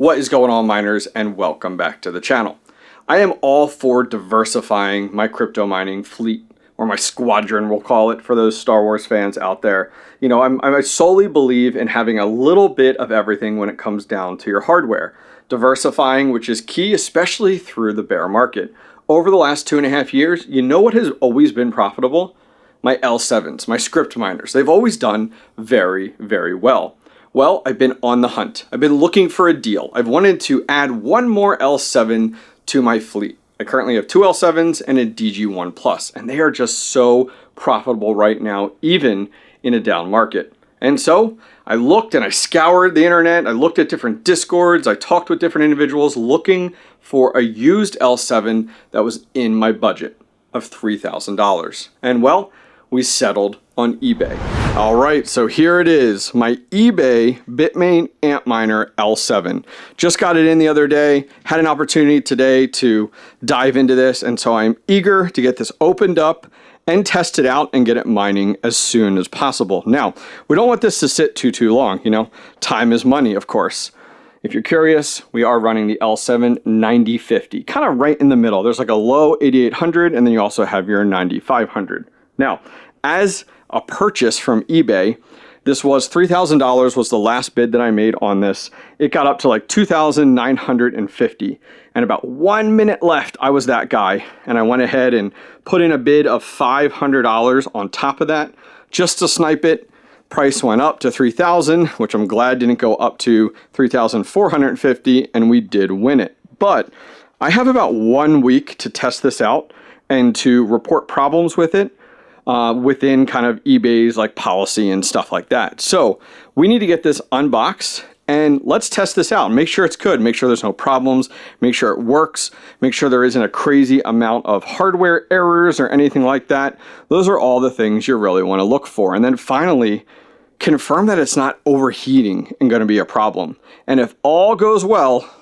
What is going on, miners, and welcome back to the channel. I am all for diversifying my crypto mining fleet, or my squadron, we'll call it, for those Star Wars fans out there. You know, I solely believe in having a little bit of everything when it comes down to your hardware. Diversifying, which is key, especially through the bear market. Over the last 2.5 years, you know what has always been profitable? My L7s, my script miners. They've always done very, very well. Well, I've been on the hunt. I've been looking for a deal. I've wanted to add one more L7 to my fleet. I currently have two L7s and a DG1 Plus, and they are just so profitable right now, even in a down market. And so I looked and I scoured the internet. I looked at different Discords. I talked with different individuals looking for a used L7 that was in my budget of $3,000. And well, we settled on eBay. All right, so here it is, my eBay Bitmain Antminer L7. Just got it in the other day, had an opportunity today to dive into this, and so I'm eager to get this opened up and test it out and get it mining as soon as possible. Now, we don't want this to sit too long, you know, time is money, of course. If you're curious, we are running the L7 9050, kind of right in the middle. There's like a low 8800, and then you also have your 9500. Now, as a purchase from eBay, this was $3,000 was the last bid that I made on this. It got up to like $2,950, and about 1 minute left, I was that guy, and I went ahead and put in a bid of $500 on top of that just to snipe it. Price went up to $3,000, which I'm glad didn't go up to $3,450, and we did win it. But I have about 1 week to test this out and to report problems with it. Within kind of eBay's like policy and stuff like that. So we need to get this unboxed and let's test this out. Make sure it's good. Make sure there's no problems. Make sure it works. Make sure there isn't a crazy amount of hardware errors or anything like that. Those are all the things you really want to look for. And then finally, confirm that it's not overheating and going to be a problem. And if all goes well,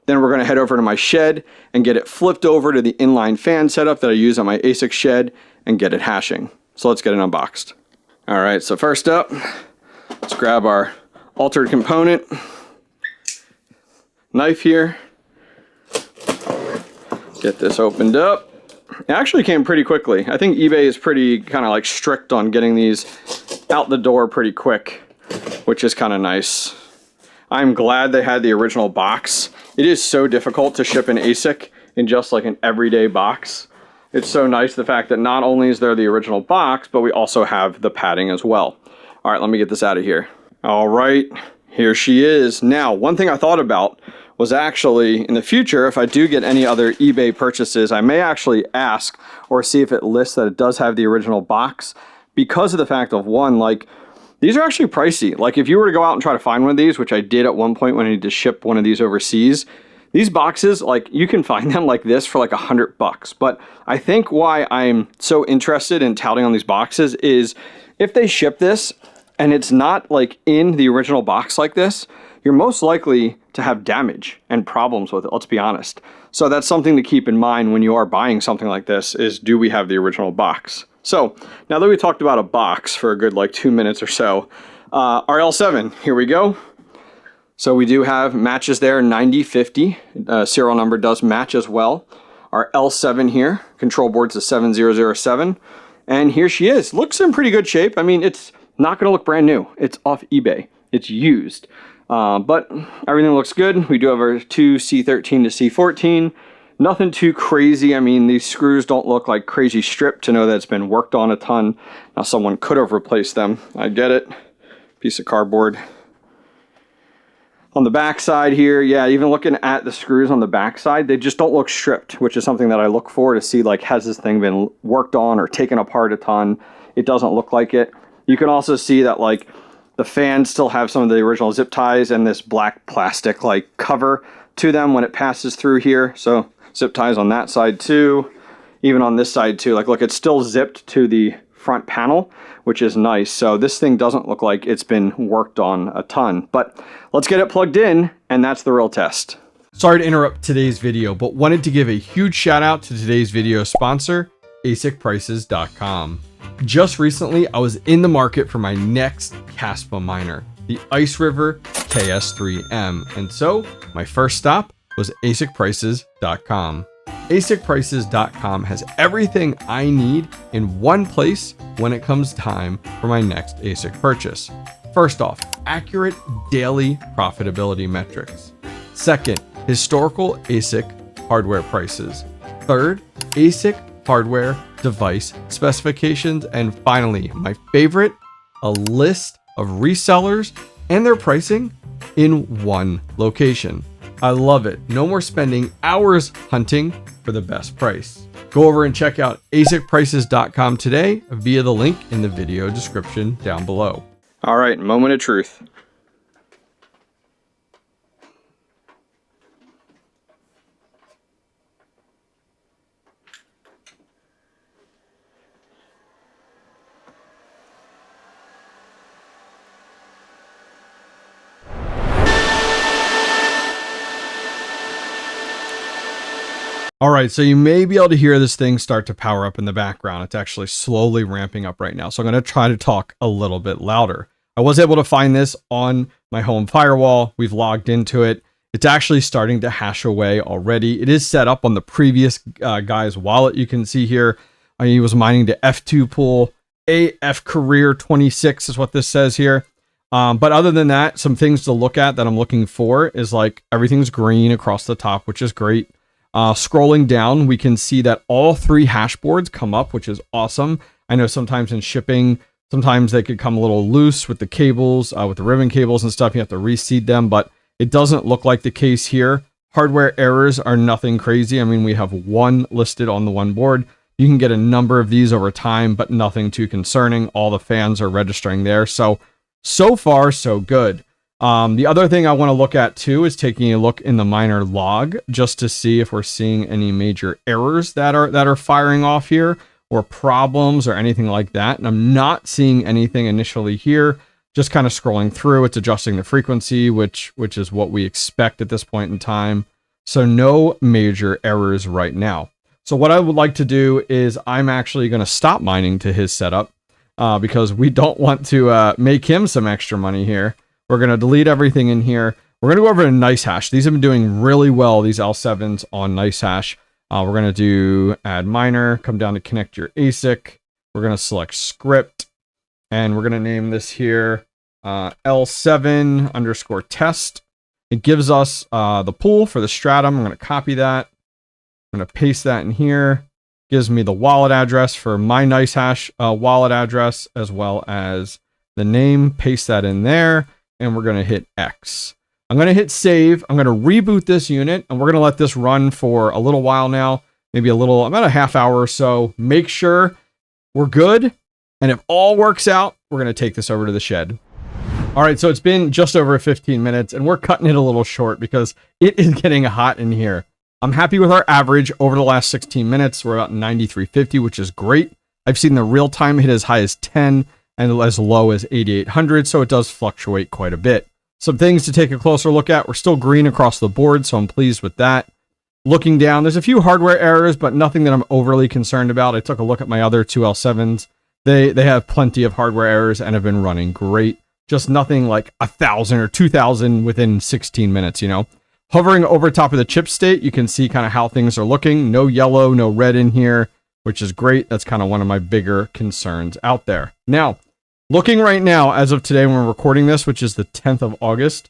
then we're going to head over to my shed and get it flipped over to the inline fan setup that I use on my ASIC shed and get it hashing. So let's get it unboxed. All right, so first up, let's grab our altered component knife here. Get this opened up. It actually came pretty quickly. I think eBay is pretty kind of like strict on getting these out the door pretty quick, which is kind of nice. I'm glad they had the original box. It is so difficult to ship an ASIC in just like an everyday box. It's so nice the fact that not only is there the original box, but we also have the padding as well. All right, let me get this out of here. All right, here she is. Now, one thing I thought about was actually in the future, if I do get any other eBay purchases, I may actually ask or see if it lists that it does have the original box, because of the fact of one, like, these are actually pricey. Like if you were to go out and try to find one of these, which I did at one point when I needed to ship one of these overseas, these boxes, like you can find them like this for like $100. But I think why I'm so interested in touting on these boxes is if they ship this and it's not like in the original box like this, you're most likely to have damage and problems with it, let's be honest. So that's something to keep in mind when you are buying something like this is, do we have the original box? So now that we talked about a box for a good like 2 minutes or so, our L7, here we go. So we do have matches there, 9050. Serial number does match as well. Our L7 here, control board's a 7007. And here she is. Looks in pretty good shape. I mean, it's not going to look brand new. It's off eBay. It's used. But everything looks good. We do have our two C13 to C14. Nothing too crazy. I mean, these screws don't look like crazy stripped to know that it's been worked on a ton. Now, someone could have replaced them. I get it. Piece of cardboard. On the back side here, yeah, even looking at the screws on the back side, they just don't look stripped, which is something that I look for to see, like, has this thing been worked on or taken apart a ton? It doesn't look like it. You can also see that, like, the fans still have some of the original zip ties and this black plastic, like, cover to them when it passes through here. So zip ties on that side too. Even on this side too. Like, look, it's still zipped to the front panel, which is nice. So this thing doesn't look like it's been worked on a ton, but let's get it plugged in, and that's the real test. Sorry to interrupt today's video, but wanted to give a huge shout out to today's video sponsor, ASICprices.com. Just recently, I was in the market for my next Caspa miner. the Ice River KS3M. And so my first stop was ASICprices.com. ASICprices.com has everything I need in one place when it comes time for my next ASIC purchase. First off, accurate daily profitability metrics. Second, historical ASIC hardware prices. Third, ASIC hardware device specifications. And finally, my favorite, a list of resellers and their pricing in one location. I love it. No more spending hours hunting for the best price. Go over and check out ASICprices.com today via the link in the video description down below. All right, moment of truth. All right, so you may be able to hear this thing start to power up in the background. It's actually slowly ramping up right now. So I'm going to try to talk a little bit louder. I was able to find this on my home firewall. We've logged into it. It's actually starting to hash away already. It is set up on the previous guy's wallet. You can see here, he was mining the F2 pool. AF Career 26 is what this says here. But other than that, some things to look at that I'm looking for is like everything's green across the top, which is great. Scrolling down, we can see that all three hash boards come up, which is awesome. I know sometimes in shipping, sometimes they could come a little loose with the cables, with the ribbon cables and stuff. You have to reseed them, but it doesn't look like the case here. Hardware errors are nothing crazy. I mean, we have one listed on the one board. You can get a number of these over time, but nothing too concerning. All the fans are registering there. So far, so good. The other thing I want to look at too is taking a look in the miner log just to see if we're seeing any major errors that are firing off here or problems or anything like that. And I'm not seeing anything initially here. Just kind of scrolling through, it's adjusting the frequency, which is what we expect at this point in time. So no major errors right now. So what I would like to do is I'm actually going to stop mining to his setup because we don't want to make him some extra money here. We're going to delete everything in here. We're going to go over to NiceHash. These have been doing really well, these L7s on NiceHash. We're going to do add miner, come down to connect your ASIC. We're going to select script, and we're going to name this here L7 underscore test. It gives us the pool for the stratum. I'm going to copy that. I'm going to paste that in here. Gives me the wallet address for my NiceHash wallet address, as well as the name. Paste that in there. And we're going to hit X. I'm going to hit save. I'm going to reboot this unit, and we're going to let this run for a little while now, maybe about a half hour or so. Make sure we're good. And if all works out, we're going to take this over to the shed. All right, so it's been just over 15 minutes, and we're cutting it a little short because it is getting hot in here. I'm happy with our average over the last 16 minutes. We're about 9350, which is great. I've seen the real time hit as high as 10 and as low as 8,800, so it does fluctuate quite a bit. Some things to take a closer look at. We're still green across the board, so I'm pleased with that. Looking down, there's a few hardware errors, but nothing that I'm overly concerned about. I took a look at my other two L7s. They have plenty of hardware errors and have been running great. Just nothing like 1,000 or 2,000 within 16 minutes, you know. Hovering over top of the chip state, you can see kind of how things are looking. No yellow, no red in here, which is great. That's kind of one of my bigger concerns out there. Now, looking right now, as of today when we're recording this, which is the 10th of August,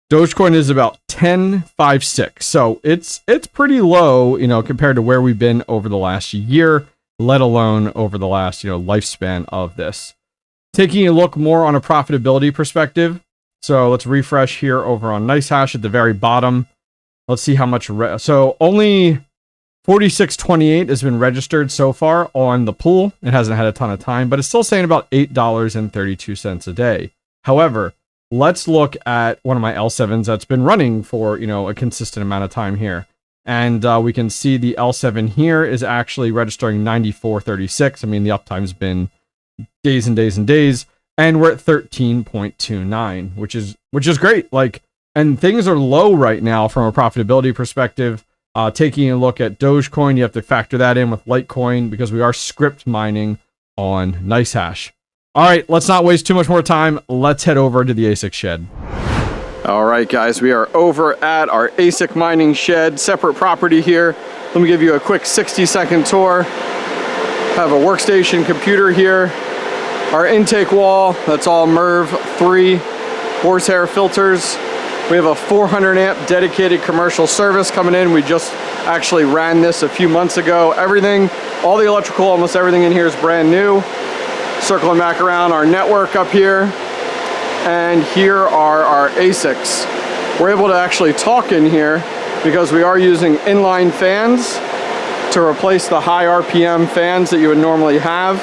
Dogecoin is about 10.56. So it's pretty low, you know, compared to where we've been over the last year, let alone over the last, lifespan of this. Taking a look more on a profitability perspective. So let's refresh here over on NiceHash at the very bottom. Let's see how much. So only 46.28 has been registered so far on the pool. It hasn't had a ton of time, but it's still saying about $8.32 a day. However, let's look at one of my L7s that's been running for, a consistent amount of time here. And we can see the L7 here is actually registering 94.36. I mean, the uptime's been days and days and days. And we're at 13.29, which is great. And things are low right now from a profitability perspective. Taking a look at Dogecoin, you have to factor that in with Litecoin because we are script mining on NiceHash. All right, let's not waste too much more time. Let's head over to the ASIC shed. All right, guys, we are over at our ASIC mining shed, separate property here. Let me give you a quick 60-second tour. Have a workstation computer here. Our intake wall, that's all MERV 3 horsehair filters. We have a 400 amp dedicated commercial service coming in. We just actually ran this a few months ago. Everything, all the electrical, almost everything in here is brand new. Circling back around our network up here. And here are our ASICs. We're able to actually talk in here because we are using inline fans to replace the high RPM fans that you would normally have.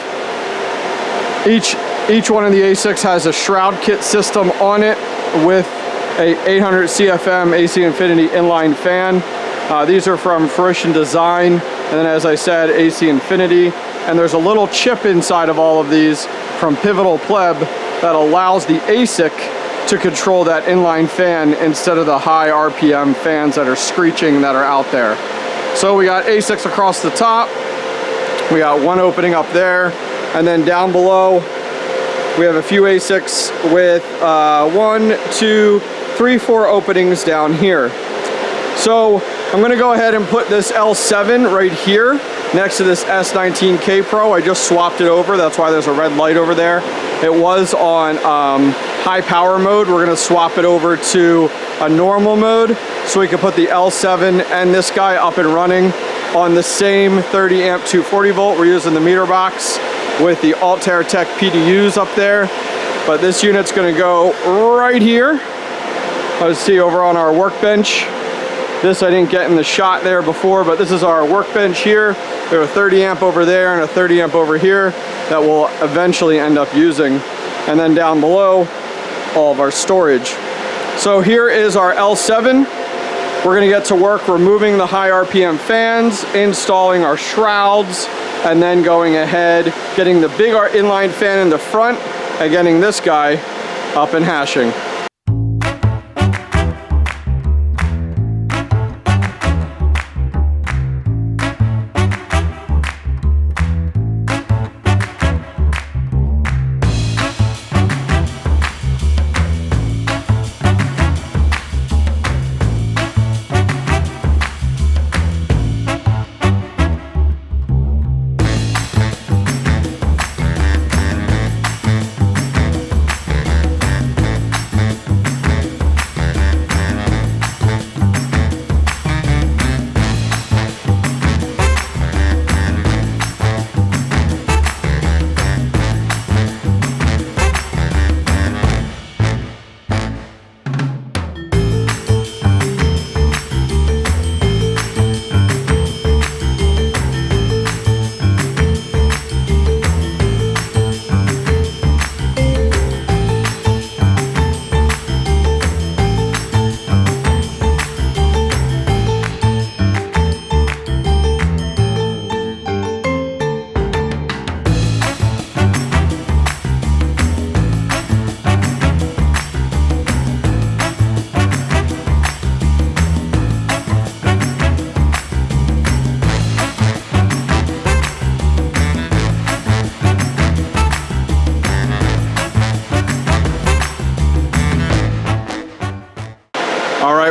Each one of the ASICs has a Shroud kit system on it with a 800 CFM AC Infinity inline fan. These are from Fruition Design, and then as I said, AC Infinity. And there's a little chip inside of all of these from Pivotal Pleb that allows the ASIC to control that inline fan instead of the high RPM fans that are screeching that are out there. So we got ASICs across the top. We got one opening up there, and then down below we have a few ASICs with 1, 2, 3, 4 openings down here. So I'm going to go ahead and put this L7 right here next to this S19K Pro. I just swapped it over. That's why there's a red light over there. It was on high power mode. We're going to swap it over to a normal mode so we can put the L7 and this guy up and running on the same 30 amp 240 volt. We're using the meter box with the Altair Tech PDUs up there. But this unit's going to go right here. Let's see over on our workbench. This I didn't get in the shot there before, but this is our workbench here. We have a 30 amp over there and a 30 amp over here that we'll eventually end up using. And then down below, all of our storage. So here is our L7. We're gonna get to work removing the high RPM fans, installing our shrouds, and then going ahead, getting the big inline fan in the front, and getting this guy up and hashing.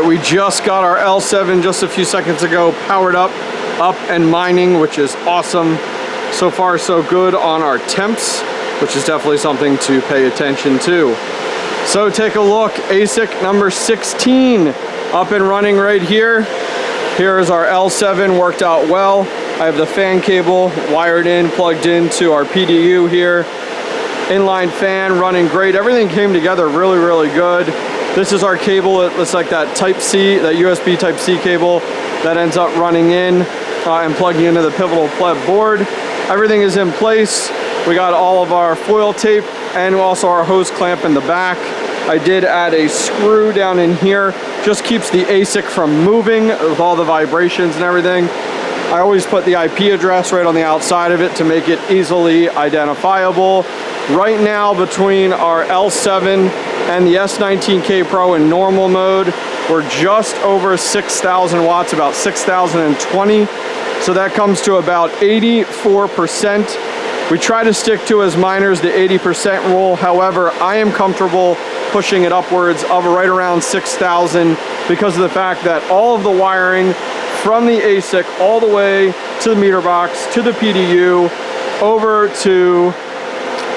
We just got our L7 just a few seconds ago powered up and mining, which is awesome. So far so good on our temps, which is definitely something to pay attention to. So take a look, ASIC number 16 up and running right here. Here is our L7, worked out well. I have the fan cable wired in, plugged into our PDU here. Inline fan running great. Everything came together really, really good. This is our cable. It looks like that Type-C, that USB Type-C cable that ends up running in and plugging into the Pivotal Pleb board. Everything is in place. We got all of our foil tape and also our hose clamp in the back. I did add a screw down in here. Just keeps the ASIC from moving with all the vibrations and everything. I always put the IP address right on the outside of it to make it easily identifiable. Right now, between our L7 and the S19K Pro in normal mode, we're just over 6,000 watts, about 6,020. So that comes to about 84% We try to stick to, as miners, the 80% rule. However, I am comfortable pushing it upwards of right around 6,000 because of the fact that all of the wiring from the ASIC all the way to the meter box, to the PDU, over to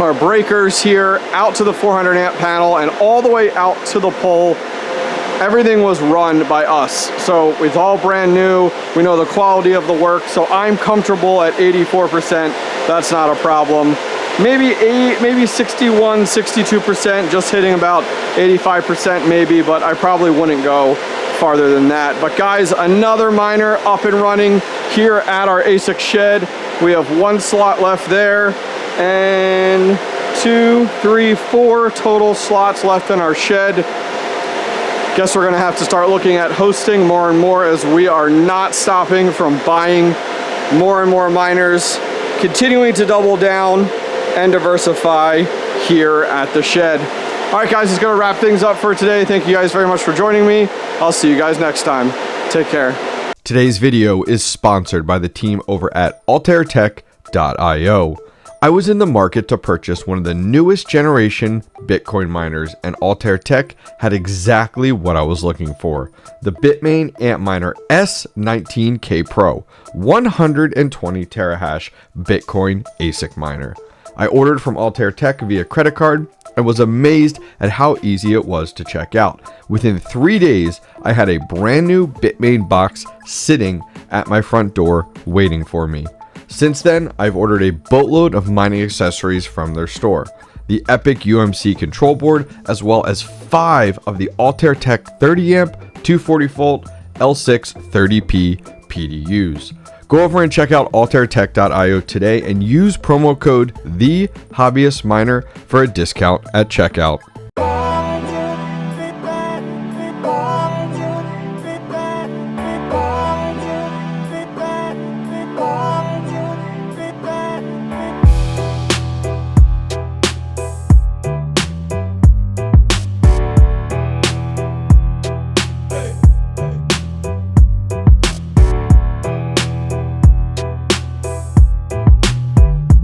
our breakers here, out to the 400 amp panel, and all the way out to the pole, everything was run by us. So it's all brand new. We know the quality of the work, so I'm comfortable at 84%. That's not a problem. Maybe 61, 62%, just hitting about 85% maybe, but I probably wouldn't go farther than that. But guys, another miner up and running here at our ASIC shed. We have one slot left there, and 2, 3, 4 total slots left in our shed. Guess we're gonna have to start looking at hosting more and more, as we are not stopping from buying more and more miners, continuing to double down and diversify here at the shed. All right, guys, it's gonna wrap things up for today. Thank you guys very much for joining me. I'll see you guys next time. Take care. Today's video is sponsored by the team over at altairtech.io. I was in the market to purchase one of the newest generation Bitcoin miners, and Altair Tech had exactly what I was looking for. The Bitmain Antminer S19K Pro 120 terahash Bitcoin ASIC miner. I ordered from Altair Tech via credit card and was amazed at how easy it was to check out. Within 3 days, I had a brand new Bitmain box sitting at my front door waiting for me. Since then, I've ordered a boatload of mining accessories from their store. The Epic UMC control board, as well as 5 of the Altair Tech 30 amp 240 volt L6 30P PDUs. Go over and check out altairtech.io today and use promo code TheHobbyistMiner for a discount at checkout.